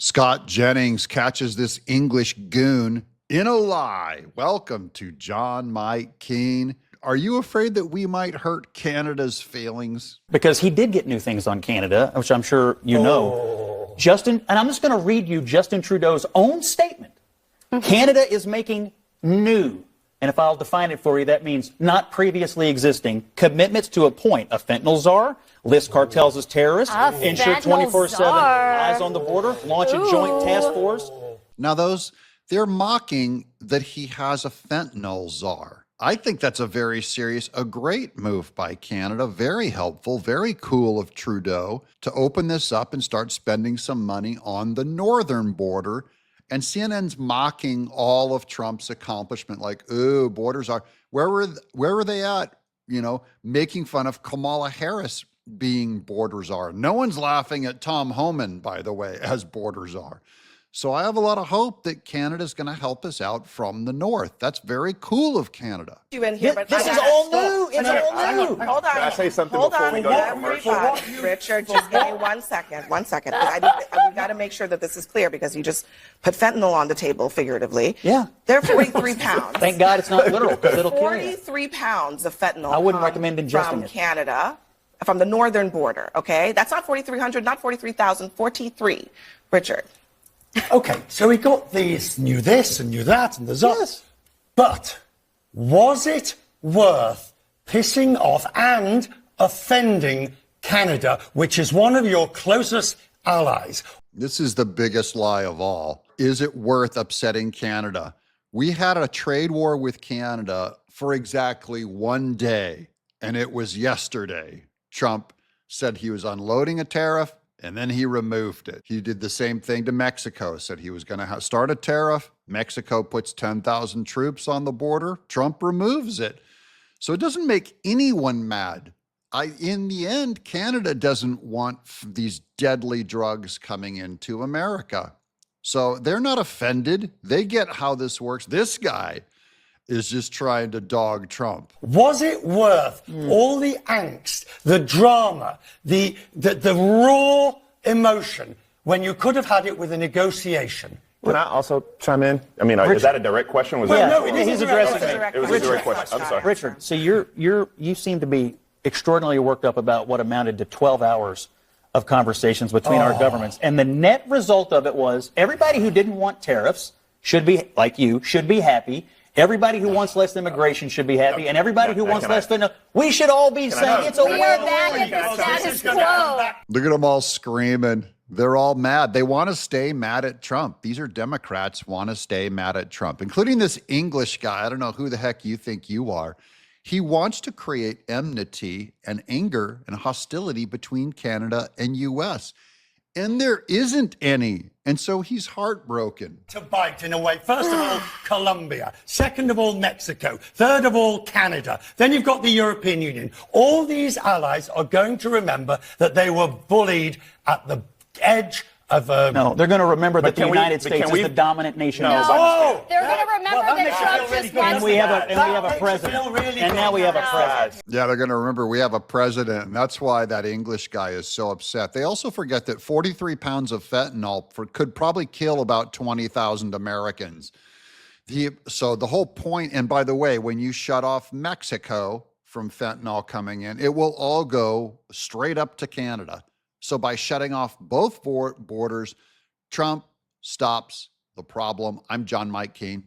Scott Jennings catches this English goon in a lie. Welcome to John Mike Keane. Are you afraid that we might hurt Canada's feelings? Because he did get new things on Canada, which I'm sure you know. Justin, and I'm just going to read you Justin Trudeau's own statement. Canada is making new, and if I'll define it for you, that means not previously existing, commitments to appoint a fentanyl czar, list cartels as terrorists, ensure 24/7 eyes on the border, launch a joint task force. Now they're mocking that he has a fentanyl czar. I think that's a great move by Canada, very helpful, very cool of Trudeau to open this up and start spending some money on the northern border. And CNN's mocking all of Trump's accomplishment, like, ooh, borders are, where were they at? You know, making fun of Kamala Harris being border czar. No one's laughing at Tom Homan, by the way, as border czar. So I have a lot of hope that Canada's going to help us out from the north. That's very cool of Canada. This is all new. It's all new. Hold on. Can I say something before we go to commercial? Richard, just give me 1 second. 1 second. We've got to make sure that this is clear because you just put fentanyl on the table, figuratively. Yeah. They're 43 pounds. Thank God it's not literal because it'll kill you. 43 pounds of fentanyl. I wouldn't recommend ingesting from it. Canada, from the northern border, okay? That's not 4,300, not 43,000, 43. Richard. Okay, so we got these, knew this and knew that and the yes. But was it worth pissing off and offending Canada, which is one of your closest allies? This is the biggest lie of all. Is it worth upsetting Canada? We had a trade war with Canada for exactly 1 day, and it was yesterday. Trump said he was unloading a tariff, and then he removed it. He did the same thing to Mexico, said he was going to start a tariff. Mexico puts 10,000 troops on the border. Trump removes it. So it doesn't make anyone mad. In the end, Canada doesn't want these deadly drugs coming into America. So they're not offended. They get how this works. This guy is just trying to dog Trump. Was it worth all the angst, the drama, the raw emotion when you could have had it with a negotiation? Can I also chime in? I mean, is that a direct question? He's addressing me. It was a direct question. I'm sorry. Richard, so you seem to be extraordinarily worked up about what amounted to 12 hours of conversations between our governments. And the net result of it was everybody who didn't want tariffs should be, like you, should be happy. Everybody who wants less immigration should be happy, and everybody who wants less fentanyl, we should all be saying it's a win. We're back at the status quo. Look at them all screaming. They're all mad. They want to stay mad at Trump. These are Democrats want to stay mad at Trump, including this English guy. I don't know who the heck you think you are. He wants to create enmity and anger and hostility between Canada and U.S., and there isn't any. And so he's heartbroken. To bite in a way. First of all, Colombia. Second of all, Mexico. Third of all, Canada. Then you've got the European Union. All these allies are going to remember that they were bullied at the edge of a... No, they're going to remember that the United States is the dominant nation. They're going to remember that Trump just wants and we have a president. And now we have a president. Yeah, they're going to remember we have a president, and that's why that English guy is so upset. They also forget that 43 pounds of fentanyl could probably kill about 20,000 Americans. So the whole point, and by the way, when you shut off Mexico from fentanyl coming in, it will all go straight up to Canada. So by shutting off both borders, Trump stops the problem. I'm John Mike Keane.